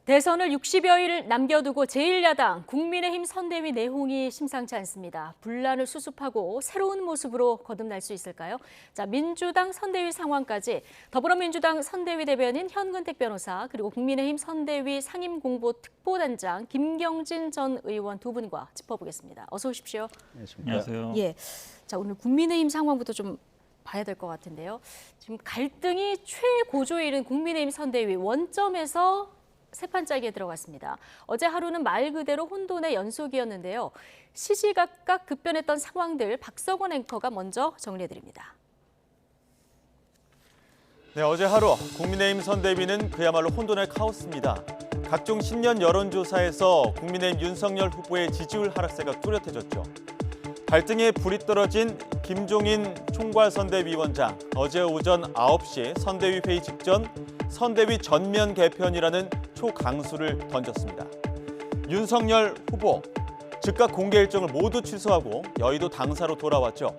대선을 60여일 남겨두고 제1야당 국민의힘 선대위 내홍이 심상치 않습니다. 분란을 수습하고 새로운 모습으로 거듭날 수 있을까요? 자, 민주당 선대위 상황까지 더불어민주당 선대위 대변인 현근택 변호사 그리고 국민의힘 선대위 상임공보특보단장 김경진 전 의원 두 분과 짚어보겠습니다. 어서 오십시오. 안녕하세요. 예, 자 오늘 국민의힘 상황부터 좀 봐야 될 것 같은데요. 지금 갈등이 최고조에 이른 국민의힘 선대위 원점에서 세 판짜기에 들어갔습니다. 어제 하루는 말 그대로 혼돈의 연속이었는데요. 시시각각 급변했던 상황들 박석원 앵커가 먼저 정리해드립니다. 네, 어제 하루 국민의힘 선대위는 그야말로 혼돈의 카오스입니다. 각종 신년 여론조사에서 국민의힘 윤석열 후보의 지지율 하락세가 뚜렷해졌죠. 갈등에 불이 떨어진 김종인 총괄선대위원장, 어제 오전 9시 선대위 회의 직전 선대위 전면 개편이라는 초강수를 던졌습니다. 윤석열 후보, 즉각 공개 일정을 모두 취소하고 여의도 당사로 돌아왔죠.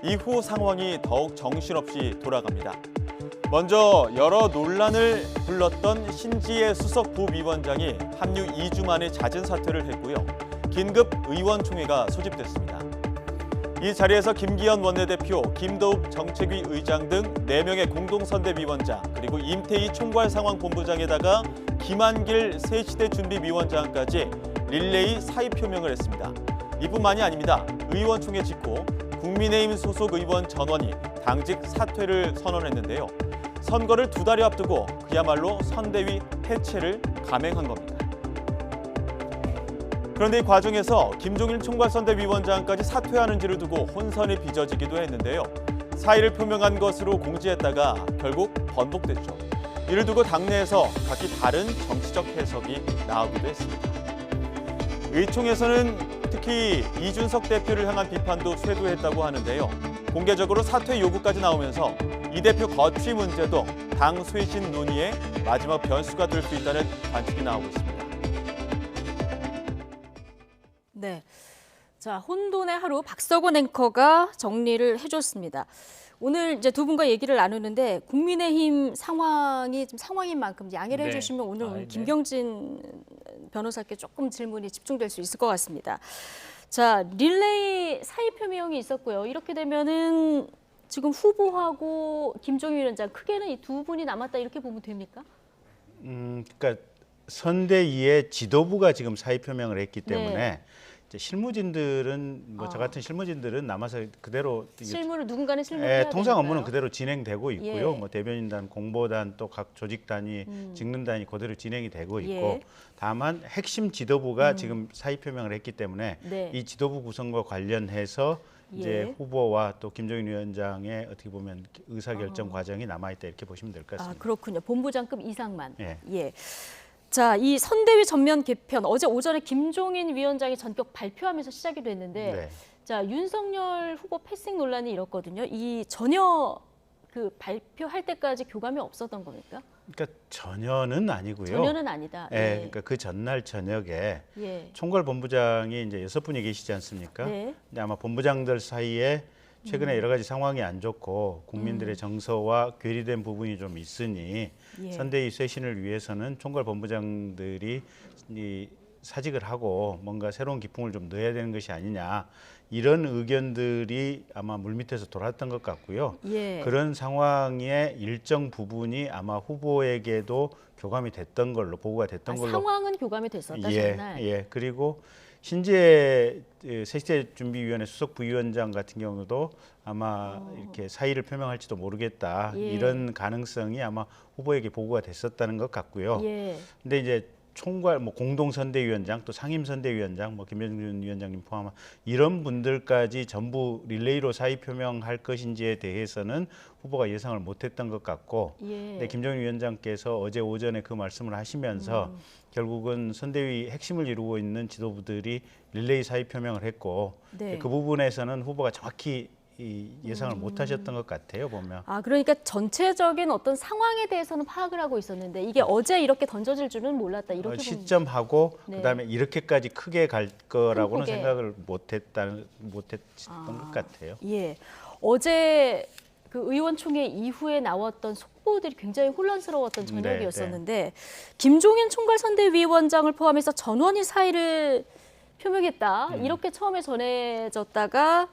이후 상황이 더욱 정신없이 돌아갑니다. 먼저 여러 논란을 불렀던 신지혜 수석 부위원장이 합류 2주 만에 잦은 사퇴를 했고요. 긴급 의원총회가 소집됐습니다. 이 자리에서 김기현 원내대표, 김도읍 정책위 의장 등 4명의 공동선대위원장, 그리고 임태희 총괄상황본부장에다가 김한길 새시대 준비위원장까지 릴레이 사의 표명을 했습니다. 이뿐만이 아닙니다. 의원총회 직후 국민의힘 소속 의원 전원이 당직 사퇴를 선언했는데요. 선거를 2달여 앞두고 그야말로 선대위 해체를 감행한 겁니다. 그런데 이 과정에서 김종인 총괄선대위원장까지 사퇴하는지를 두고 혼선이 빚어지기도 했는데요. 사의를 표명한 것으로 공지했다가 결국 번복됐죠. 이를 두고 당내에서 각기 다른 정치적 해석이 나오기도 했습니다. 의총에서는 특히 이준석 대표를 향한 비판도 쇄도했다고 하는데요. 공개적으로 사퇴 요구까지 나오면서 이 대표 거취 문제도 당 쇄신 논의의 마지막 변수가 될 수 있다는 관측이 나오고 있습니다. 네, 자 혼돈의 하루 박석원 앵커가 정리를 해줬습니다. 오늘 이제 두 분과 얘기를 나누는데 국민의힘 상황이 좀 상황인 만큼 양해를 해주시면 오늘 김경진 변호사께 조금 질문이 집중될 수 있을 것 같습니다. 자, 릴레이 사의 표명이 있었고요. 이렇게 되면은 지금 후보하고 김종인 위원장 크게는 이 두 분이 남았다 이렇게 보면 됩니까? 그러니까 선대위의 지도부가 지금 사의 표명을 했기 때문에 이제 실무진들은 저 같은 실무진들은 남아서 그대로 실무를 누군가는 실무를 해야 통상 되니까요. 업무는 그대로 진행되고 있고요. 예. 뭐 대변인단, 공보단 또 각 조직단이 직능단이 그대로 진행이 되고 있고 다만 핵심 지도부가 지금 사의 표명을 했기 때문에 이 지도부 구성과 관련해서 이제 후보와 또 김종인 위원장의 어떻게 보면 의사결정 과정이 남아있다 이렇게 보시면 될 것 같습니다. 아, 그렇군요. 본부장급 이상만. 예. 자, 이 선대위 전면 개편 어제 오전에 김종인 위원장이 전격 발표하면서 시작이 됐는데 자, 윤석열 후보 패싱 논란이 이렇거든요. 이 전혀 그 발표할 때까지 교감이 없었던 겁니까? 그러니까 전혀는 아니고요. 전혀는 아니다. 그러니까 그 전날 저녁에 총괄본부장이 이제 6분이 계시지 않습니까? 근데 아마 본부장들 사이에 최근에 여러 가지 상황이 안 좋고 국민들의 정서와 괴리된 부분이 좀 있으니 선대위 쇄신을 위해서는 총괄본부장들이 이 사직을 하고 뭔가 새로운 기풍을 좀 넣어야 되는 것이 아니냐 이런 의견들이 아마 물밑에서 돌았던 것 같고요. 그런 상황의 일정 부분이 아마 후보에게도 교감이 됐던 걸로 보고가 됐던 걸로. 상황은 교감이 됐었다 정말. 그리고 신재 새시대 준비위원회 수석 부위원장 같은 경우도 아마 이렇게 사의를 표명할지도 모르겠다 이런 가능성이 아마 후보에게 보고가 됐었다는 것 같고요. 근데 이제 총괄 공동선대위원장 또 상임선대위원장 김병준 위원장님 포함한 이런 분들까지 전부 릴레이로 사의 표명할 것인지에 대해서는 후보가 예상을 못했던 것 같고 근데 김종인 위원장께서 어제 오전에 그 말씀을 하시면서 결국은 선대위 핵심을 이루고 있는 지도부들이 릴레이 사의 표명을 했고 그 부분에서는 후보가 정확히 예상을 못하셨던 것 같아요 보면. 아, 그러니까 전체적인 어떤 상황에 대해서는 파악을 하고 있었는데 이게 어제 이렇게 던져질 줄은 몰랐다 이렇게 시점하고 그다음에 이렇게까지 크게 갈 거라고는 생각을 못했던 것 같아요. 어제 그 의원총회 이후에 나왔던 속보들이 굉장히 혼란스러웠던 저녁이었었는데 김종인 총괄선대위원장을 포함해서 전원이 사의를 표명했다. 이렇게 처음에 전해졌다가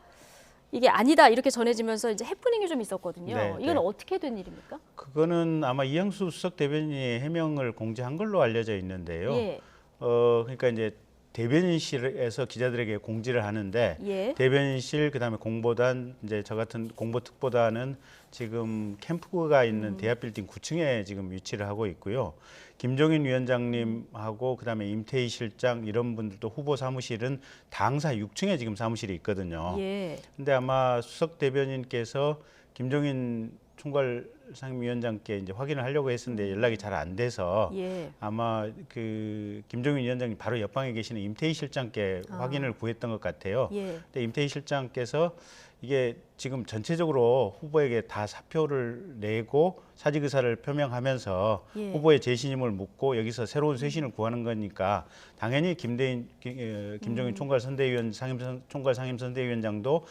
이게 아니다 이렇게 전해지면서 이제 해프닝이 좀 있었거든요. 네, 이건 네. 어떻게 된 일입니까? 그거는 아마 이영수 수석 대변인이 해명을 공지한 걸로 알려져 있는데요. 예. 그러니까 이제 대변인실에서 기자들에게 공지를 하는데 예. 대변인실 그다음에 공보단 이제 저 같은 공보특보단은 지금 캠프가 있는 대합빌딩 9층에 지금 위치를 하고 있고요. 김종인 위원장님하고 그다음에 임태희 실장 이런 분들도 후보 사무실은 당사 6층에 지금 사무실이 있거든요. 예. 근데 아마 수석 대변인께서 김종인 총괄 상임위원장께 이제 확인을 하려고 했었는데 연락이 잘 안 돼서 예. 아마 그 김종인 위원장이 바로 옆방에 계시는 임태희 실장께 확인을 구했던 것 같아요. 예. 근데 임태희 실장께서 이게 지금 전체적으로 후보에게 다 사표를 내고 사직 의사를 표명하면서 예. 후보의 재신임을 묻고 여기서 새로운 쇄신을 구하는 거니까 당연히 김종인 총괄 상임선대위원장도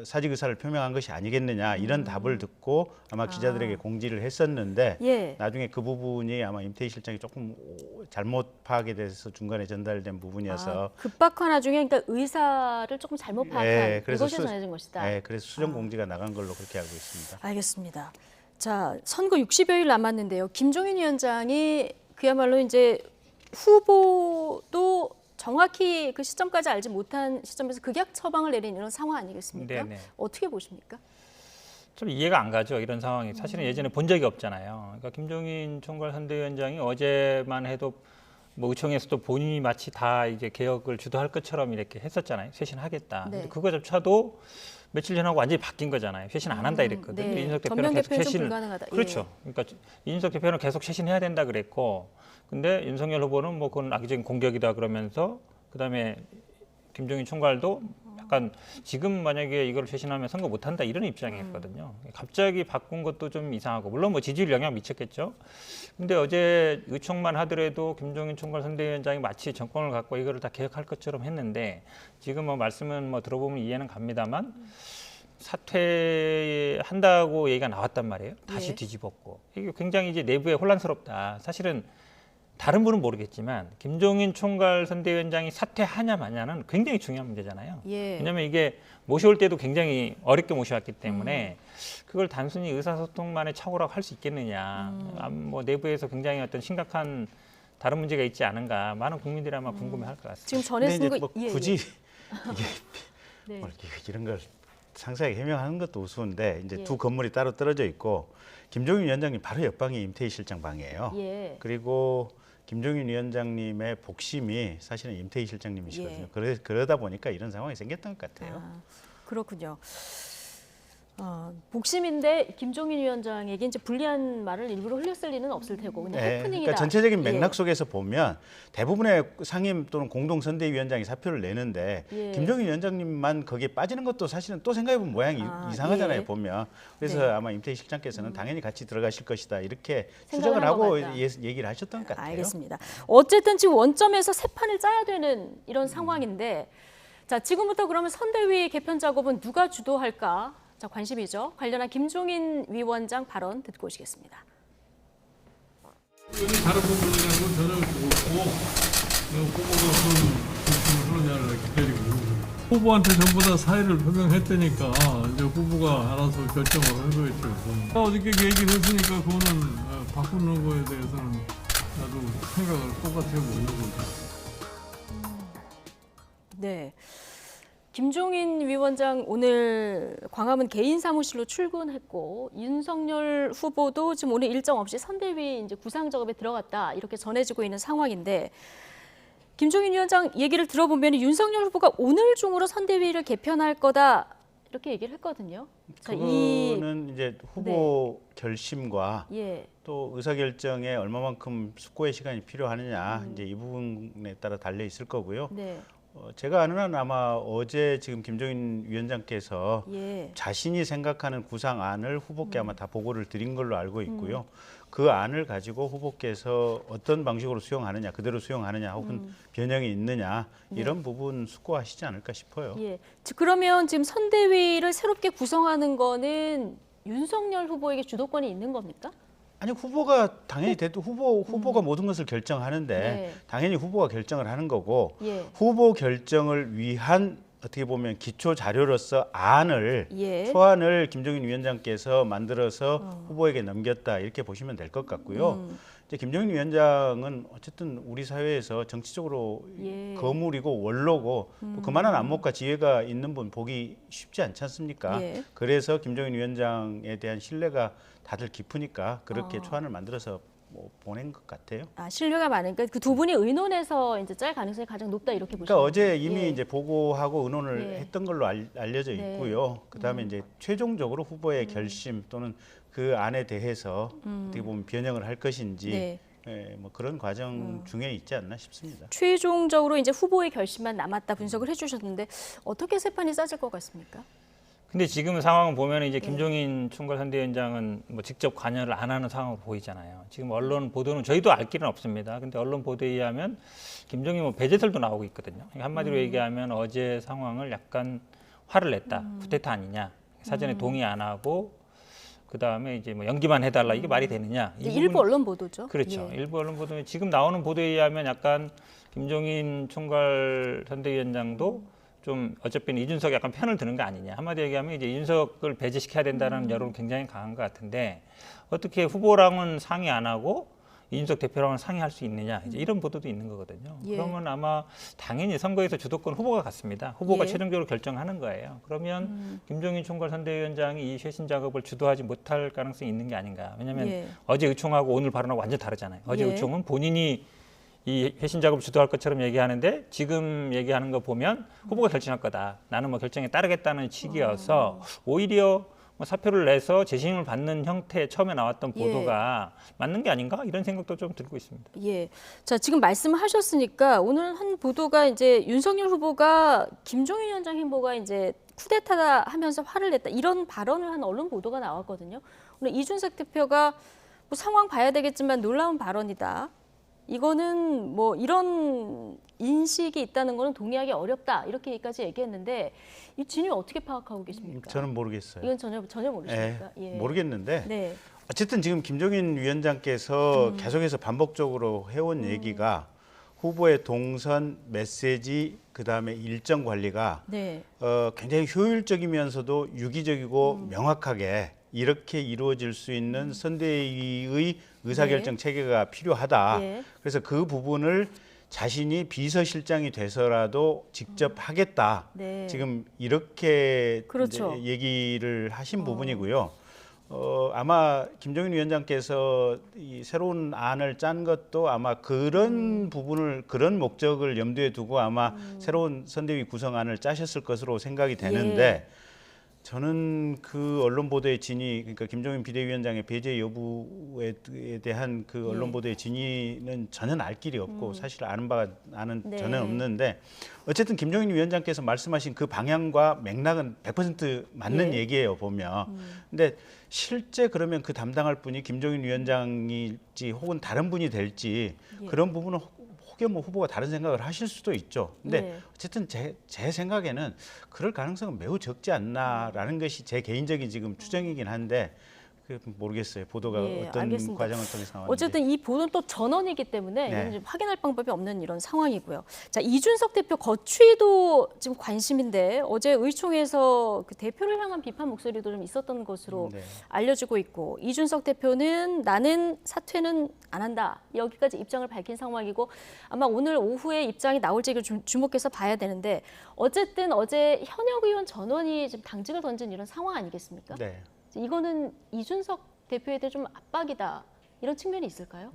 사직 의사를 표명한 것이 아니겠느냐 이런 답을 듣고 아마 기자들에게 공지를 했었는데 예. 나중에 그 부분이 아마 임태희 실장이 조금 잘못 파악이 돼서 중간에 전달된 부분이어서 급박한 와중에 그러니까 의사를 조금 잘못 파악한 예, 그래서 이것이 전해진 것이다. 네, 그래서 수정 공지가 나간 걸로 그렇게 알고 있습니다. 알겠습니다. 자, 선거 60여일 남았는데요. 김종인 위원장이 그야말로 이제 후보도 정확히 그 시점까지 알지 못한 시점에서 극약 처방을 내린 이런 상황 아니겠습니까? 네네. 어떻게 보십니까? 좀 이해가 안 가죠. 이런 상황이 사실은 예전에 본 적이 없잖아요. 그러니까 김종인 총괄선대위원장이 어제만 해도 뭐 의총에서도 본인이 마치 다 이제 개혁을 주도할 것처럼 이렇게 했었잖아요. 쇄신하겠다. 네. 근데 그거조차도 며칠 전하고 완전히 바뀐 거잖아요. 쇄신 안 한다 이랬거든요. 네. 이준석 전면 대표는 계속 개편은 좀 쇄신을 불가능하다. 예. 그렇죠. 그러니까 이준석 대표는 계속 쇄신해야 된다 그랬고, 근데 윤석열 후보는 뭐 그건 악의적인 공격이다 그러면서 그다음에 김종인 총괄도 약간 지금 만약에 이걸 쇄신하면 선거 못 한다 이런 입장이었거든요. 갑자기 바꾼 것도 좀 이상하고 물론 뭐 지지율 영향 미쳤겠죠. 근데 어제 의총만 하더라도 김종인 총괄 선대위원장이 마치 정권을 갖고 이거를 다 개혁할 것처럼 했는데 지금 뭐 말씀은 뭐 들어보면 이해는 갑니다만 사퇴한다고 얘기가 나왔단 말이에요. 다시 예. 뒤집었고 이게 굉장히 이제 내부에 혼란스럽다. 사실은 다른 분은 모르겠지만 김종인 총괄 선대위원장이 사퇴하냐 마냐는 굉장히 중요한 문제잖아요. 예. 왜냐하면 이게 모셔올 때도 굉장히 어렵게 모셔왔기 때문에 그걸 단순히 의사소통만의 착오라고 할 수 있겠느냐. 뭐 내부에서 굉장히 어떤 심각한 다른 문제가 있지 않은가. 많은 국민들이 아마 궁금해할 것 같습니다. 지금 근데 전해진 이제 거 뭐 굳이 이게 네. 뭐 이런 걸 상세하게 해명하는 것도 우스운데 이제 예. 두 건물이 따로 떨어져 있고 김종인 위원장님 바로 옆방이 임태희 실장 방이에요. 예. 그리고 김종인 위원장님의 복심이 사실은 임태희 실장님이시거든요. 예. 그러다 보니까 이런 상황이 생겼던 것 같아요. 그렇군요. 복심인데 김종인 위원장에게 이제 불리한 말을 일부러 흘렸을 리는 없을 테고 그냥 네, 해프닝이다. 그러니까 전체적인 맥락 예. 속에서 보면 대부분의 상임 또는 공동 선대위원장이 사표를 내는데 예. 김종인 위원장님만 거기에 빠지는 것도 사실은 또 생각해보면 모양이 이상하잖아요. 예. 보면 그래서 네. 아마 임태희 실장께서는 당연히 같이 들어가실 것이다 이렇게 생각을 추정을 한 것 하고 같다. 얘기를 하셨던 것 같아요. 알겠습니다. 어쨌든 지금 원점에서 새 판을 짜야 되는 이런 상황인데 자 지금부터 그러면 선대위 개편 작업은 누가 주도할까? 자 관심이죠. 관련한 김종인 위원장 발언 듣고 오시겠습니다. 여기 다른 부분이라고 전혀 없고 후보가 그런 결심을 하느냐를 기다리고 후보한테 전부 다 사의를 표명했다니까 이제 후보가 알아서 결정을 할 거겠죠. 어저께 얘기를 했으니까 그거는 바꾸는 거에 대해서는 나도 생각을 똑같이 하고 있는 거죠. 네. 김종인 위원장 오늘 광화문 개인 사무실로 출근했고 윤석열 후보도 지금 오늘 일정 없이 선대위 이제 구상 작업에 들어갔다 이렇게 전해지고 있는 상황인데 김종인 위원장 얘기를 들어보면 윤석열 후보가 오늘 중으로 선대위를 개편할 거다 이렇게 얘기를 했거든요. 자, 그거는 이제 후보 결심과 예. 또 의사결정에 얼마만큼 숙고의 시간이 필요하느냐 이제 이 부분에 따라 달려 있을 거고요. 네. 제가 아는 한 아마 어제 지금 김종인 위원장께서 예. 자신이 생각하는 구상안을 후보께 아마 다 보고를 드린 걸로 알고 있고요. 그 안을 가지고 후보께서 어떤 방식으로 수용하느냐, 그대로 수용하느냐, 혹은 변형이 있느냐 이런 부분 숙고하시지 않을까 싶어요. 예. 그러면 지금 선대위를 새롭게 구성하는 거는 윤석열 후보에게 주도권이 있는 겁니까? 아니 후보가 당연히 대도 후보가 모든 것을 결정하는데 네. 당연히 후보가 결정을 하는 거고 예. 후보 결정을 위한 어떻게 보면 기초 자료로서 안을 예. 초안을 김종인 위원장께서 만들어서 후보에게 넘겼다 이렇게 보시면 될 것 같고요. 이제 김종인 위원장은 어쨌든 우리 사회에서 정치적으로 예. 거물이고 원로고 또 그만한 안목과 지혜가 있는 분 보기 쉽지 않지 않습니까? 예. 그래서 김종인 위원장에 대한 신뢰가 다들 깊으니까 그렇게 초안을 만들어서 뭐 보낸 것 같아요. 아, 신뢰가 많으니까 그 두 분이 의논해서 이제 짤 가능성이 가장 높다 이렇게 보시면 그러니까 어제 돼요. 이미 예. 이제 보고하고 의논을 예. 했던 걸로 알려져 네. 있고요. 그다음에 이제 최종적으로 후보의 결심 또는 그 안에 대해서 어떻게 보면 변형을 할 것인지 네. 예, 뭐 그런 과정 중에 있지 않나 싶습니다. 최종적으로 이제 후보의 결심만 남았다 분석을 해주셨는데 어떻게 세 판이 짜질 것 같습니까? 근데 지금 상황을 보면 이제 김종인 총괄 선대위원장은 뭐 직접 관여를 안 하는 상황으로 보이잖아요. 지금 언론 보도는 저희도 알 길은 없습니다. 근데 언론 보도에 의하면 김종인 뭐 배제설도 나오고 있거든요. 그러니까 한마디로 얘기하면 어제 상황을 약간 화를 냈다. 쿠데타 아니냐. 사전에 동의 안 하고 그다음에 이제 뭐 연기만 해달라. 이게 말이 되느냐. 이 일부 부분이- 언론 보도죠. 그렇죠. 예. 일부 언론 보도에 지금 나오는 보도에 의하면 약간 김종인 총괄 선대위원장도 좀 어차피 이준석 약간 편을 드는 거 아니냐. 한마디 얘기하면 이제 이준석을 배제시켜야 된다는 여론이 굉장히 강한 것 같은데 어떻게 후보랑은 상의 안 하고 이준석 대표랑은 상의할 수 있느냐. 이제 이런 보도도 있는 거거든요. 예. 그러면 아마 당연히 선거에서 주도권 후보가 같습니다. 후보가 예. 최종적으로 결정하는 거예요. 그러면 김종인 총괄 선대위원장이 이 쇄신 작업을 주도하지 못할 가능성이 있는 게 아닌가. 왜냐하면 예. 어제 의총하고 오늘 발언하고 완전 다르잖아요. 어제 예. 의총은 본인이 이 회신 작업을 주도할 것처럼 얘기하는데 지금 얘기하는 거 보면 후보가 결정할 거다. 나는 뭐 결정에 따르겠다는 취지여서 오히려 뭐 사표를 내서 재심을 받는 형태 처음에 나왔던 예. 보도가 맞는 게 아닌가 이런 생각도 좀 들고 있습니다. 예. 자, 지금 말씀하셨으니까 오늘 한 보도가 이제 윤석열 후보가 김종인 위원장 행보가 이제 쿠데타다 하면서 화를 냈다 이런 발언을 한 언론 보도가 나왔거든요. 오늘 이준석 대표가 뭐 상황 봐야 되겠지만 놀라운 발언이다. 이거는 뭐 이런 인식이 있다는 거는 동의하기 어렵다 이렇게까지 얘기했는데 이 진위 어떻게 파악하고 계십니까? 저는 모르겠어요. 이건 전혀 모르십니까? 예, 모르겠는데 네. 어쨌든 지금 김종인 위원장께서 계속해서 반복적으로 해온 얘기가 후보의 동선, 메시지, 그다음에 일정 관리가 네. 굉장히 효율적이면서도 유기적이고 명확하게 이렇게 이루어질 수 있는 선대위의 의사결정 체계가 필요하다. 예. 그래서 그 부분을 자신이 비서실장이 돼서라도 직접 하겠다. 네. 지금 이렇게 그렇죠. 이제 얘기를 하신 부분이고요. 아마 김종인 위원장께서 이 새로운 안을 짠 것도 아마 그런 부분을 그런 목적을 염두에 두고 아마 새로운 선대위 구성안을 짜셨을 것으로 생각이 되는데 저는 그 언론 보도의 진위, 그러니까 김종인 비대위원장의 배제 여부에 대한 그 언론 보도의 진위는 전혀 알 길이 없고 사실 아는 네. 전혀 없는데 어쨌든 김종인 위원장께서 말씀하신 그 방향과 맥락은 100% 맞는 예. 얘기예요 보면. 근데 실제 그러면 그 담당할 분이 김종인 위원장일지 혹은 다른 분이 될지 그런 부분은 혹여 뭐 후보가 다른 생각을 하실 수도 있죠. 근데 네. 어쨌든 제 생각에는 그럴 가능성은 매우 적지 않나라는 것이 제 개인적인 지금 추정이긴 한데 모르겠어요. 보도가 예, 어떤 알겠습니다. 과정을 통해서 나왔는지. 어쨌든 이 보도는 또 전원이기 때문에 네. 이건 좀 확인할 방법이 없는 이런 상황이고요. 자, 이준석 대표 거취도 지금 관심인데 어제 의총에서 그 대표를 향한 비판 목소리도 좀 있었던 것으로 네. 알려지고 있고 이준석 대표는 나는 사퇴는 안 한다. 여기까지 입장을 밝힌 상황이고 아마 오늘 오후에 입장이 나올지를 주목해서 봐야 되는데 어쨌든 어제 현역 의원 전원이 지금 당직을 던진 이런 상황 아니겠습니까? 네. 이거는 이준석 대표에 대해 좀 압박이다. 이런 측면이 있을까요?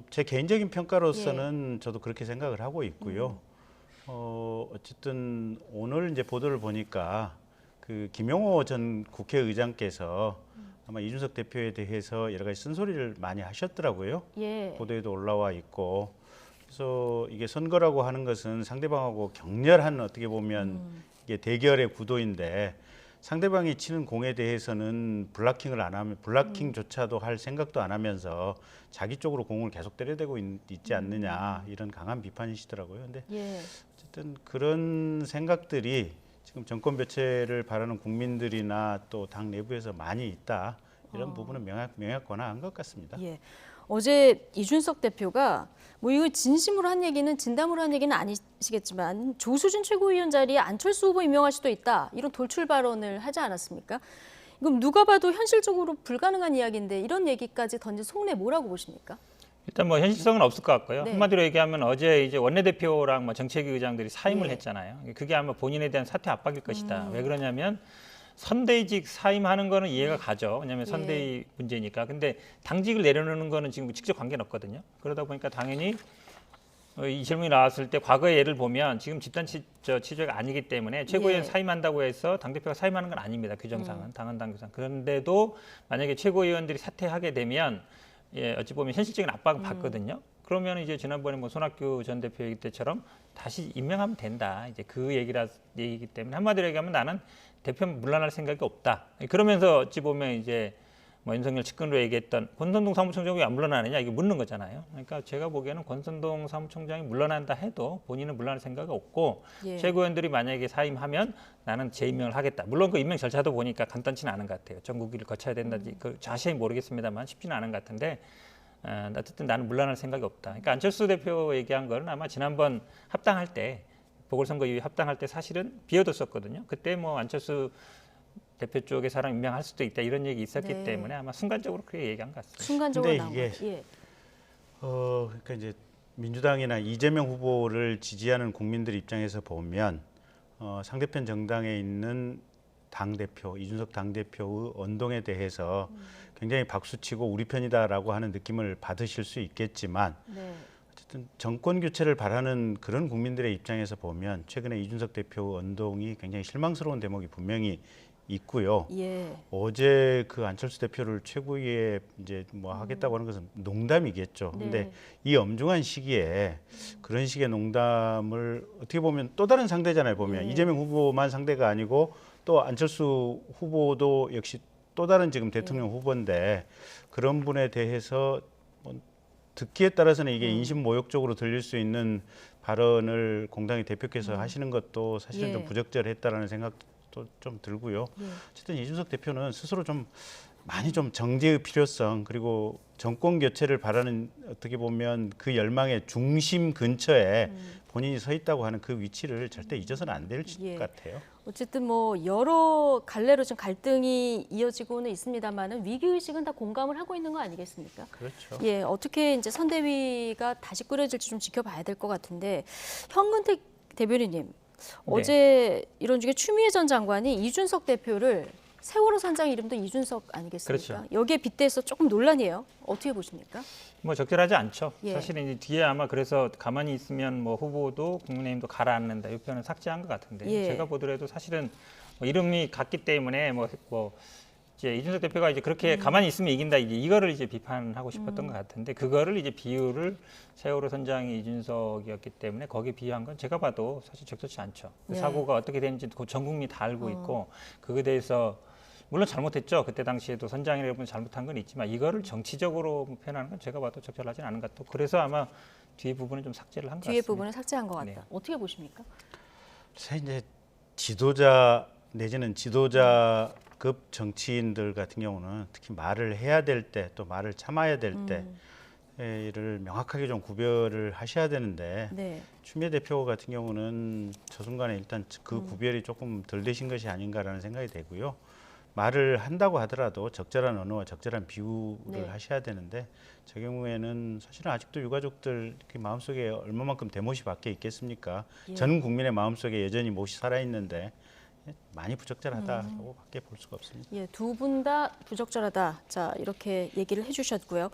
제 개인적인 평가로서는 저도 그렇게 생각을 하고 있고요. 어쨌든 오늘 이제 보도를 보니까 그 김용호 전 국회의장께서 아마 이준석 대표에 대해서 여러 가지 쓴소리를 많이 하셨더라고요. 예. 보도에도 올라와 있고. 그래서 이게 선거라고 하는 것은 상대방하고 격렬한 어떻게 보면 이게 대결의 구도인데 상대방이 치는 공에 대해서는 블락킹을 안 하면 블락킹조차도 할 생각도 안 하면서 자기 쪽으로 공을 계속 때려대고 있지 않느냐 이런 강한 비판이시더라고요. 근데 예. 어쨌든 그런 생각들이 지금 정권 교체를 바라는 국민들이나 또 당 내부에서 많이 있다. 이런 부분은 명확한 것 같습니다. 예. 어제 이준석 대표가 뭐 이거 진심으로 한 얘기는 진담으로 한 얘기는 아니시겠지만 조수진 최고위원 자리에 안철수 후보 임명할 수도 있다. 이런 돌출 발언을 하지 않았습니까? 이건 누가 봐도 현실적으로 불가능한 이야기인데 이런 얘기까지 던진 속내 뭐라고 보십니까? 일단 뭐 현실성은 없을 것 같고요. 네. 한마디로 얘기하면 어제 이제 원내대표랑 뭐 정책위 의장들이 사임을 네. 했잖아요. 그게 아마 본인에 대한 사퇴 압박일 것이다. 왜 그러냐면 선대위직 사임하는 거는 이해가 가죠. 왜냐하면 선대위 문제니까. 근데 당직을 내려놓는 거는 지금 직접 관계는 없거든요. 그러다 보니까 당연히 이 질문이 나왔을 때 과거의 예를 보면 지금 집단 취재가 아니기 때문에 최고위원 사임한다고 해서 당대표가 사임하는 건 아닙니다. 규정상은. 당헌 당규상. 그런데도 만약에 최고위원들이 사퇴하게 되면 어찌 보면 현실적인 압박을 받거든요. 그러면 이제 지난번에 뭐 손학규 전 대표 얘기 때처럼 다시 임명하면 된다. 이제 그 얘기이기 때문에 한마디로 얘기하면 나는 대표 물러날 생각이 없다. 그러면서 어찌 보면 이제 뭐 윤석열 측근으로 얘기했던 권선동 사무총장이 왜 안 물러나느냐 이게 묻는 거잖아요. 그러니까 제가 보기에는 권선동 사무총장이 물러난다 해도 본인은 물러날 생각이 없고 최고위원들이 만약에 사임하면 나는 재임명을 하겠다. 물론 그 임명 절차도 보니까 간단치는 않은 것 같아요. 전국위를 거쳐야 된다든지 그 자세히 모르겠습니다만 쉽지는 않은 것 같은데 어쨌든 나는 물러날 생각이 없다. 그러니까 안철수 대표 얘기한 거는 아마 지난번 합당할 때 보궐선거 이후 합당할 때 사실은 비워뒀었거든요. 그때 뭐 안철수 대표 쪽에 사람 임명할 수도 있다 이런 얘기 있었기 때문에 아마 순간적으로 그렇게 얘기한 것 같습니다. 순간적으로 근데 나온 이게 거죠. 그러니까 이제 민주당이나 이재명 후보를 지지하는 국민들 입장에서 보면 상대편 정당에 있는 당 대표 이준석 당 대표의 언동에 대해서 굉장히 박수치고 우리 편이다라고 하는 느낌을 받으실 수 있겠지만 어쨌든 정권 교체를 바라는 그런 국민들의 입장에서 보면 최근에 이준석 대표 언동이 굉장히 실망스러운 대목이 분명히 있고요. 어제 그 안철수 대표를 최고위에 이제 뭐 하겠다고 하는 것은 농담이겠죠. 근데 이 엄중한 시기에 그런 식의 농담을 어떻게 보면 또 다른 상대잖아요. 보면 이재명 후보만 상대가 아니고 또 안철수 후보도 역시 또 다른 지금 대통령 후보인데 그런 분에 대해서 뭐 듣기에 따라서는 이게 인신모욕적으로 들릴 수 있는 발언을 공당의 대표께서 하시는 것도 사실은 좀 부적절했다라는 생각도 좀 들고요. 어쨌든 이준석 대표는 스스로 좀 많이 좀 정제의 필요성 그리고 정권 교체를 바라는 어떻게 보면 그 열망의 중심 근처에 본인이 서 있다고 하는 그 위치를 절대 잊어서는 안 될 것 같아요. 어쨌든 뭐 여러 갈래로 좀 갈등이 이어지고는 있습니다만은 위기 의식은 다 공감을 하고 있는 거 아니겠습니까? 그렇죠. 어떻게 이제 선대위가 다시 꾸려질지 좀 지켜봐야 될 것 같은데 현근택 대변인님 어제 이런 중에 추미애 전 장관이 이준석 대표를 세월호 선장 이름도 이준석 아니겠습니까? 그렇죠. 여기에 빗대서 조금 논란이에요. 어떻게 보십니까? 뭐 적절하지 않죠. 사실은 이제 뒤에 아마 그래서 가만히 있으면 뭐 후보도 국민의힘도 가라앉는다 이 표현은 삭제한 것 같은데 제가 보더라도 사실은 뭐 이름이 같기 때문에 뭐 이제 이준석 대표가 이제 그렇게 가만히 있으면 이긴다 이거를 이제 비판하고 싶었던 것 같은데 그거를 이제 비유를 세월호 선장이 이준석이었기 때문에 거기에 비유한 건 제가 봐도 사실 적절치 않죠. 그 사고가 어떻게 되는지 전 국민이 다 알고 있고 그거에 대해서 물론 잘못했죠. 그때 당시에도 선장이라면 잘못한 건 있지만 이거를 정치적으로 표현하는 건 제가 봐도 적절하지 않은 것 같고 그래서 아마 뒤에 부분은 좀 삭제를 한 것 같습니다. 뒤에 부분을 삭제한 것 같다. 어떻게 보십니까? 이제 지도자 내지는 지도자급 정치인들 같은 경우는 특히 말을 해야 될 때 또 말을 참아야 될 때를 명확하게 좀 구별을 하셔야 되는데 추미애 대표 같은 경우는 저 순간에 일단 그 구별이 조금 덜 되신 것이 아닌가라는 생각이 되고요. 말을 한다고 하더라도 적절한 언어와 적절한 비유를 하셔야 되는데 저 경우에는 사실은 아직도 유가족들 마음속에 얼마만큼 대못이 밖에 있겠습니까? 전 국민의 마음속에 여전히 못이 살아있는데 많이 부적절하다고 밖에 볼 수가 없습니다. 두 분 다 부적절하다. 자, 이렇게 얘기를 해주셨고요.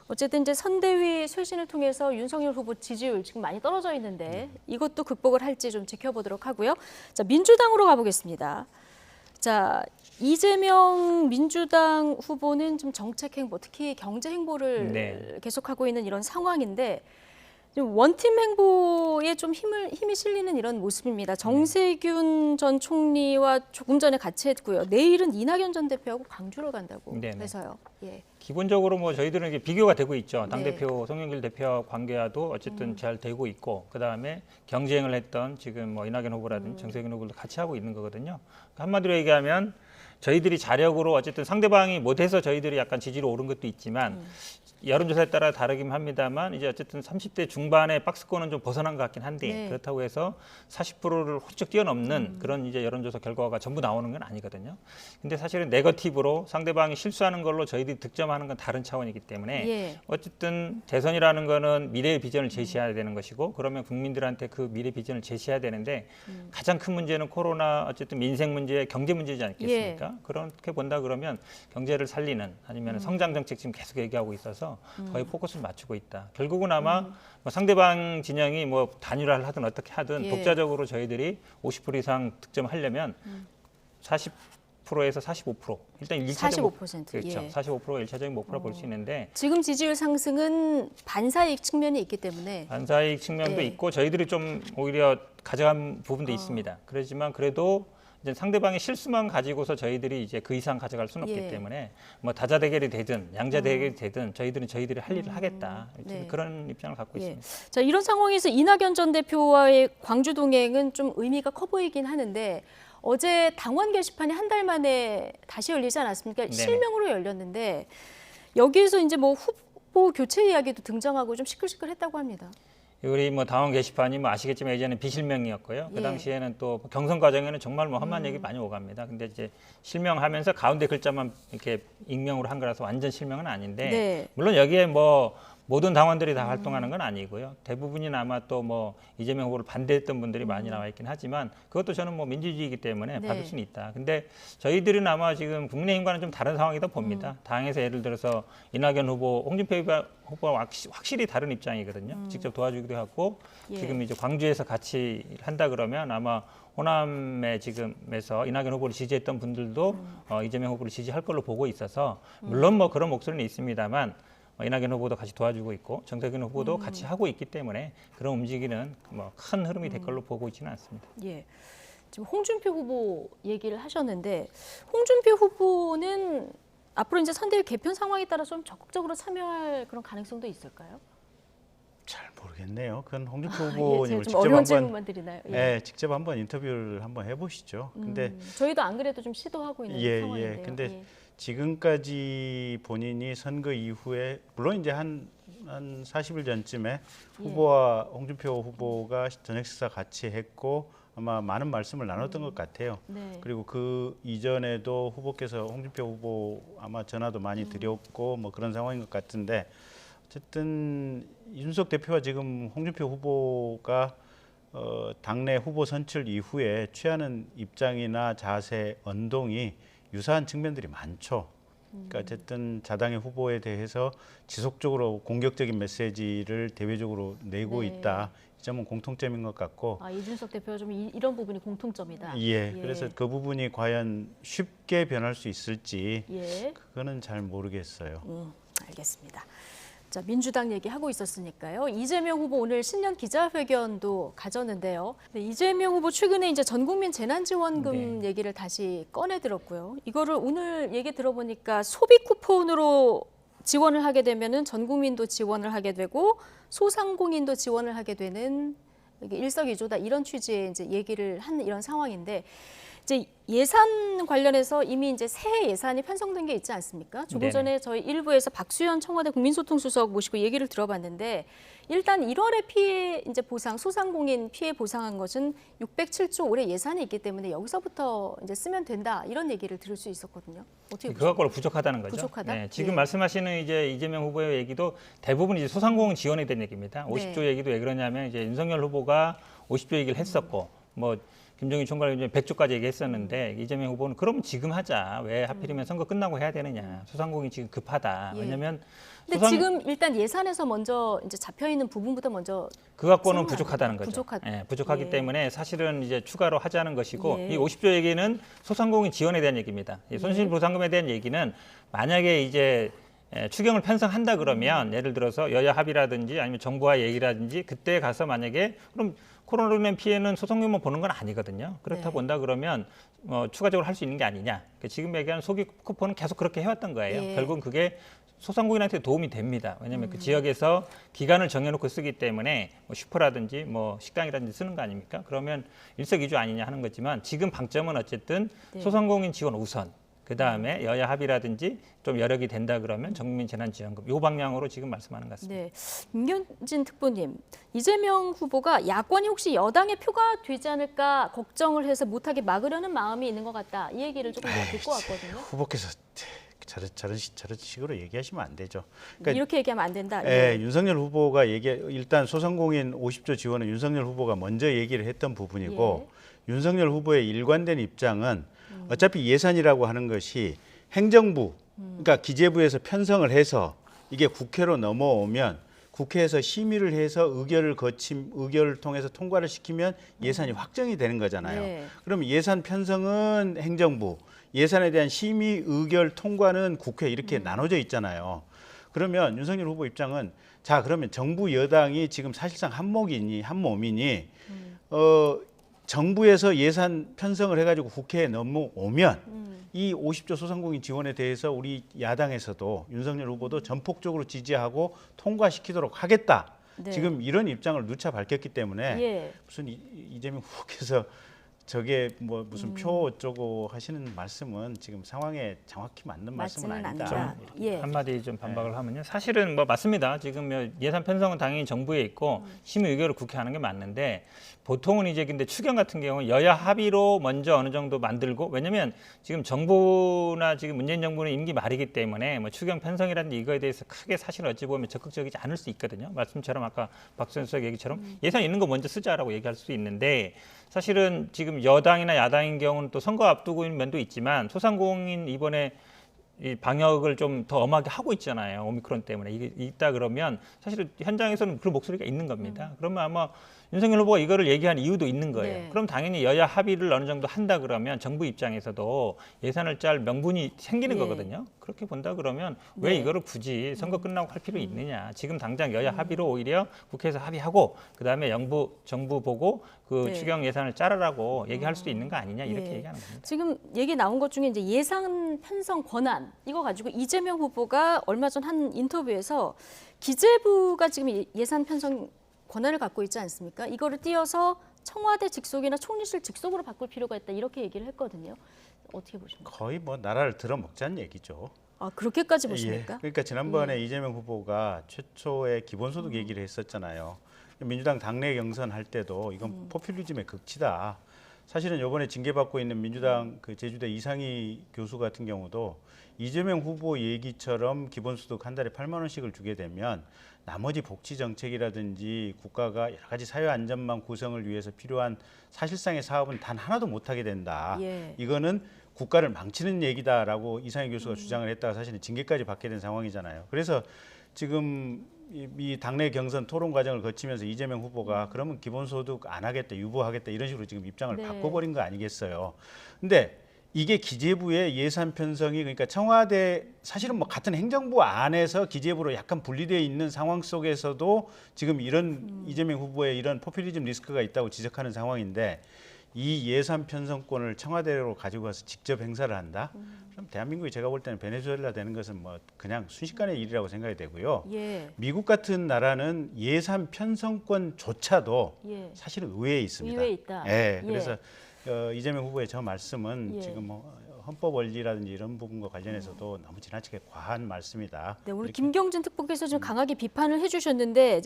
어쨌든 이제 선대위 쇄신을 통해서 윤석열 후보 지지율 지금 많이 떨어져 있는데 이것도 극복을 할지 좀 지켜보도록 하고요. 자, 민주당으로 가보겠습니다. 자, 이재명 민주당 후보는 좀 정책 행보, 특히 경제 행보를 계속하고 있는 이런 상황인데 좀 원팀 행보에 좀 힘이 실리는 이런 모습입니다. 정세균 전 총리와 조금 전에 같이 했고요. 내일은 이낙연 전 대표하고 광주를 간다고 네네. 해서요. 예. 기본적으로 뭐 저희들은 이게 비교가 되고 있죠. 당 네. 대표 송영길 대표와 관계와도 어쨌든 잘 되고 있고, 그 다음에 경쟁을 했던 지금 뭐 이낙연 후보라든지 정세균 후보도 같이 하고 있는 거거든요. 한마디로 얘기하면 저희들이 자력으로 어쨌든 상대방이 못해서 저희들이 약간 지지로 오른 것도 있지만. 여론조사에 따라 다르긴 합니다만 이제 어쨌든 30대 중반의 박스권은 좀 벗어난 것 같긴 한데 네. 그렇다고 해서 40%를 훌쩍 뛰어넘는 그런 이제 여론조사 결과가 전부 나오는 건 아니거든요. 근데 사실은 네거티브로 상대방이 실수하는 걸로 저희들이 득점하는 건 다른 차원이기 때문에 예. 어쨌든 대선이라는 거는 미래의 비전을 제시해야 되는 것이고, 그러면 국민들한테 그 미래 비전을 제시해야 되는데 가장 큰 문제는 코로나 어쨌든 민생 문제, 경제 문제지 않겠습니까? 그렇게 본다 그러면 경제를 살리는 아니면 성장 정책 지금 계속 얘기하고 있어서 거의 포커스를 맞추고 있다. 결국은 아마 뭐 상대방 진영이 뭐 단일화를 하든 어떻게 하든 예. 독자적으로 저희들이 50% 이상 득점하려면 40%에서 45% 일단 1차적 45%, 그렇죠. 예. 45%가 일차적인 목표로 볼 수 있는데 지금 지지율 상승은 반사이익 측면이 있기 때문에 반사이익 측면도 예. 있고 저희들이 좀 오히려 가져간 부분도 있습니다. 그렇지만 그래도 이제 상대방의 실수만 가지고서 저희들이 이제 그 이상 가져갈 수는 없기 예. 때문에 뭐 다자 대결이 되든 양자 대결이 되든 저희들은 저희들이 할 일을 하겠다. 네. 그런 입장을 갖고 예. 있습니다. 자, 이런 상황에서 이낙연 전 대표와의 광주 동행은 좀 의미가 커 보이긴 하는데 어제 당원 게시판이 한 달 만에 다시 열리지 않았습니까? 네네. 실명으로 열렸는데 여기에서 이제 뭐 후보 교체 이야기도 등장하고 좀 시끌시끌했다고 합니다. 우리 뭐 당원 게시판이 뭐 아시겠지만 예전에 비실명이었고요. 그 예. 당시에는 또 경선 과정에는 정말 뭐 험한 얘기 많이 오갑니다. 근데 이제 실명하면서 가운데 글자만 이렇게 익명으로 한 거라서 완전 실명은 아닌데 네. 물론 여기에 뭐 모든 당원들이 다 활동하는 건 아니고요. 대부분이 아마 또 뭐 이재명 후보를 반대했던 분들이 많이 나와 있긴 하지만 그것도 저는 뭐 민주주의이기 때문에 네. 받을 수는 있다. 근데 저희들은 아마 지금 국민의힘과는 좀 다른 상황이다 봅니다. 당에서 예를 들어서 이낙연 후보, 홍준표 후보와 확실히 다른 입장이거든요. 직접 도와주기도 하고 예. 지금 이제 광주에서 같이 한다 그러면 아마 호남에 지금에서 이낙연 후보를 지지했던 분들도 이재명 후보를 지지할 걸로 보고 있어서 물론 뭐 그런 목소리는 있습니다만 이낙연 후보도 같이 도와주고 있고 정세균 후보도 같이 하고 있기 때문에 그런 움직이는 뭐 큰 흐름이 될 걸로 보고 있지는 않습니다. 예. 지금 홍준표 후보 얘기를 하셨는데 홍준표 후보는 앞으로 이제 선대위 개편 상황에 따라 좀 적극적으로 참여할 그런 가능성도 있을까요? 잘 모르겠네요. 그건 홍준표 예, 후보님을 제가 좀 직접 어려운 한번 질문만 드리나요? 예, 직접 한번 인터뷰를 한번 해보시죠. 근데 저희도 안 그래도 좀 시도하고 있는 예, 상황인데요. 예. 근데 예. 지금까지 본인이 선거 이후에 물론 이제 한 40일 전쯤에 후보와 홍준표 후보가 저녁 식사 같이 했고 아마 많은 말씀을 나눴던 것 같아요. 네. 그리고 그 이전에도 후보께서 홍준표 후보 아마 전화도 많이 드렸고 뭐 그런 상황인 것 같은데 어쨌든 이준석 대표와 지금 홍준표 후보가 당내 후보 선출 이후에 취하는 입장이나 자세, 언동이 유사한 측면들이 많죠. 그러니까 어쨌든 자당의 후보에 대해서 지속적으로 공격적인 메시지를 대외적으로 내고 네. 있다. 이 점은 공통점인 것 같고. 아, 이준석 대표가 좀 이런 부분이 공통점이다. 예, 그래서 그 부분이 과연 쉽게 변할 수 있을지 예. 그거는 잘 모르겠어요. 알겠습니다. 자, 민주당 얘기하고 있었으니까요. 이재명 후보 오늘 신년 기자회견도 가졌는데요. 네, 이재명 후보 최근에 이제 전국민 재난지원금 얘기를 다시 꺼내 들었고요. 이거를 오늘 얘기 들어보니까 소비 쿠폰으로 지원을 하게 되면은 전 국민도 지원을 하게 되고 소상공인도 지원을 하게 되는 이게 일석이조다 이런 취지의 이제 얘기를 한 이런 상황인데 이제 예산 관련해서 이미 이제 새 예산이 편성된 게 있지 않습니까? 조금 네네. 전에 저희 일부에서 박수현 청와대 국민소통수석 모시고 얘기를 들어봤는데 일단 1월에 피해 이제 보상 소상공인 피해 보상한 것은 607조 올해 예산이 있기 때문에 여기서부터 이제 쓰면 된다 이런 얘기를 들을 수 있었거든요. 어떻게 그 갖고는 부족하다는 거죠. 부족하다? 네, 지금 예. 말씀하시는 이제 이재명 후보의 얘기도 대부분 이제 소상공인 지원에 대한 얘기입니다. 50조 네. 얘기도 왜 그러냐면 이제 윤석열 후보가 50조 얘기를 했었고 뭐 김종인 총괄 이제 100조까지 얘기했었는데 이재명 후보는 그럼 지금 하자. 왜 하필이면 선거 끝나고 해야 되느냐. 소상공인 지금 급하다. 예. 왜냐면 근데 지금 일단 예산에서 먼저 이제 잡혀 있는 부분부터 먼저 그 갖고는 쓰면 부족하다는 거죠. 부족하기 예. 때문에 사실은 이제 추가로 하자는 것이고 예. 이 50조 얘기는 소상공인 지원에 대한 얘기입니다. 이 손실보상금에 대한 얘기는 만약에 이제 추경을 편성한다 그러면 예를 들어서 여야 합의라든지 아니면 정부와 얘기라든지 그때 가서 만약에 그럼 코로나로 인한 피해는 소상공인만 보는 건 아니거든요. 그렇다 네. 본다 그러면 추가적으로 할 수 있는 게 아니냐. 지금 얘기하는 소기 쿠폰은 계속 그렇게 해왔던 거예요. 예. 결국은 그게 소상공인한테 도움이 됩니다. 왜냐하면 그 지역에서 기간을 정해놓고 쓰기 때문에 뭐 슈퍼라든지 뭐 식당이라든지 쓰는 거 아닙니까? 그러면 일석이조 아니냐 하는 거지만 지금 방점은 어쨌든 네. 소상공인 지원 우선. 그 다음에 여야 합의라든지 좀 여력이 된다 그러면 전국민 재난지원금 요 방향으로 지금 말씀하는 것 같습니다. 네, 임경진 특보님, 이재명 후보가 야권이 혹시 여당의 표가 되지 않을까 걱정을 해서 못하게 막으려는 마음이 있는 것 같다. 이 얘기를 조금 더 듣고 왔거든요. 후보께서 저런 식으로 얘기하시면 안 되죠. 그러니까 이렇게 얘기하면 안 된다. 예, 윤석열 후보가 일단 소상공인 50조 지원은 윤석열 후보가 먼저 얘기를 했던 부분이고 윤석열 후보의 일관된 입장은 어차피 예산이라고 하는 것이 행정부, 그러니까 기재부에서 편성을 해서 이게 국회로 넘어오면 국회에서 심의를 해서 의결을 통해서 통과를 시키면 예산이 확정이 되는 거잖아요. 네. 그럼 예산 편성은 행정부, 예산에 대한 심의, 의결, 통과는 국회 이렇게 나눠져 있잖아요. 그러면 윤석열 후보 입장은 자 그러면 정부 여당이 지금 사실상 한 몸이니 정부에서 예산 편성을 해가지고 국회에 넘어오면 이 50조 소상공인 지원에 대해서 우리 야당에서도 윤석열 후보도 전폭적으로 지지하고 통과시키도록 하겠다. 네. 지금 이런 입장을 누차 밝혔기 때문에 예. 무슨 이재명 후보께서 저게 뭐 무슨 표 어쩌고 하시는 말씀은 지금 상황에 정확히 맞는 말씀은 맞지는 아니다. 않다. 예. 한마디 좀 반박을 하면요. 사실은 뭐 맞습니다. 지금 예산 편성은 당연히 정부에 있고 심의 의결을 국회 하는 게 맞는데 보통은 이제 근데 추경 같은 경우는 여야 합의로 먼저 어느 정도 만들고 왜냐면 지금 정부나 지금 문재인 정부는 임기 말이기 때문에 뭐 추경 편성이라든지 이거에 대해서 크게 사실 어찌 보면 적극적이지 않을 수 있거든요. 말씀처럼 아까 박수현 수석 얘기처럼 예산 있는 거 먼저 쓰자라고 얘기할 수 있는데 사실은 지금 여당이나 야당인 경우는 또 선거 앞두고 있는 면도 있지만 소상공인 이번에 이 방역을 좀 더 엄하게 하고 있잖아요. 오미크론 때문에 이게 있다 그러면 사실은 현장에서는 그런 목소리가 있는 겁니다. 그러면 아마 윤석열 후보가 이거를 얘기한 이유도 있는 거예요. 네. 그럼 당연히 여야 합의를 어느 정도 한다 그러면 정부 입장에서도 예산을 짤 명분이 생기는 예. 거거든요. 그렇게 본다 그러면 왜 네. 이거를 굳이 선거 끝나고 할 필요 있느냐. 지금 당장 여야 합의로 오히려 국회에서 합의하고 그다음에 정부 보고 그 네. 추경 예산을 짜라라고 얘기할 수도 있는 거 아니냐 이렇게 예. 얘기하는 겁니다. 지금 얘기 나온 것 중에 이제 예산 편성 권한 이거 가지고 이재명 후보가 얼마 전 한 인터뷰에서 기재부가 지금 예산 편성 권한을 갖고 있지 않습니까? 이거를 띄어서 청와대 직속이나 총리실 직속으로 바꿀 필요가 있다 이렇게 얘기를 했거든요. 어떻게 보십니까? 거의 뭐 나라를 들어먹자는 얘기죠. 아 그렇게까지 보십니까? 예. 그러니까 지난번에 이재명 후보가 최초의 기본소득 얘기를 했었잖아요. 민주당 당내 경선할 때도 이건 포퓰리즘의 극치다. 사실은 이번에 징계받고 있는 민주당 그 제주대 이상희 교수 같은 경우도 이재명 후보 얘기처럼 기본소득 한 달에 8만 원씩을 주게 되면 나머지 복지 정책이라든지 국가가 여러 가지 사회 안전망 구성을 위해서 필요한 사실상의 사업은 단 하나도 못하게 된다. 예. 이거는 국가를 망치는 얘기다라고 이상희 교수가 주장을 했다가 사실은 징계까지 받게 된 상황이잖아요. 그래서 지금 이 당내 경선 토론 과정을 거치면서 이재명 후보가 그러면 기본소득 안 하겠다, 유보하겠다 이런 식으로 지금 입장을 네. 바꿔버린 거 아니겠어요. 근데 이게 기재부의 예산 편성이 그러니까 청와대 사실은 뭐 같은 행정부 안에서 기재부로 약간 분리되어 있는 상황 속에서도 지금 이런 이재명 후보의 이런 포퓰리즘 리스크가 있다고 지적하는 상황인데 이 예산 편성권을 청와대로 가지고 가서 직접 행사를 한다? 그럼 대한민국이 제가 볼 때는 베네수엘라 되는 것은 뭐 그냥 순식간의 일이라고 생각이 되고요. 예. 미국 같은 나라는 예산 편성권조차도 예. 사실은 의회에 있습니다. 의회에 있다. 예, 예. 그래서 이재명 후보의 저 말씀은 예. 지금 뭐 헌법 원리라든지 이런 부분과 관련해서도 너무 지나치게 과한 말씀이다. 네, 오늘 이렇게 김경진 특보께서 좀 강하게 비판을 해주셨는데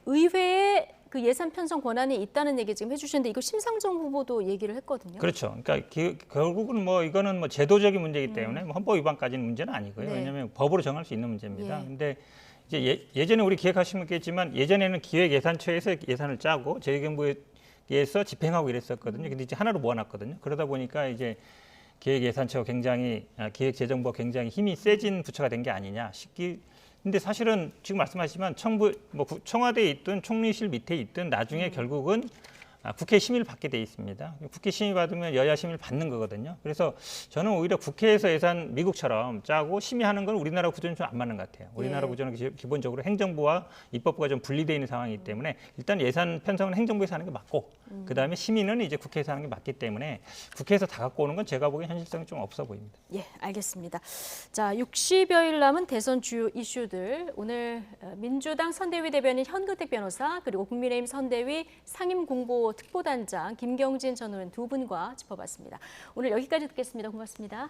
의회에 그 예산 편성 권한이 있다는 얘기 지금 해주셨는데 이거 심상정 후보도 얘기를 했거든요. 그렇죠. 그러니까 결국은 뭐 이거는 뭐 제도적인 문제이기 때문에 뭐 헌법 위반까지는 문제는 아니고요. 네. 왜냐하면 법으로 정할 수 있는 문제입니다. 예. 근데 이제 예전에 우리 기획하시면 있겠지만 예전에는 기획예산처에서 예산을 짜고 재경부에서 집행하고 이랬었거든요. 근데 이제 하나로 모아놨거든요. 그러다 보니까 이제 기획예산처가 기획재정부가 굉장히 힘이 세진 부처가 된 게 아니냐 싶기. 근데 사실은 지금 말씀하시지만 청와대에 있든 총리실 밑에 있든 나중에 결국은 국회 심의를 받게 돼 있습니다. 국회 심의 받으면 여야 심의를 받는 거거든요. 그래서 저는 오히려 국회에서 예산 미국처럼 짜고 심의하는 건 우리나라 구조는 좀 안 맞는 것 같아요. 우리나라 예. 구조는 기본적으로 행정부와 입법부가 좀 분리되어 있는 상황이기 때문에 일단 예산 편성은 행정부에서 하는 게 맞고 그다음에 심의는 이제 국회에서 하는 게 맞기 때문에 국회에서 다 갖고 오는 건 제가 보기엔 현실성이 좀 없어 보입니다. 예, 알겠습니다. 자, 60여일 남은 대선 주요 이슈들 오늘 민주당 선대위 대변인 현근택 변호사 그리고 국민의힘 선대위 상임공보 특보단장 김경진 전 의원 두 분과 짚어봤습니다. 오늘 여기까지 듣겠습니다. 고맙습니다.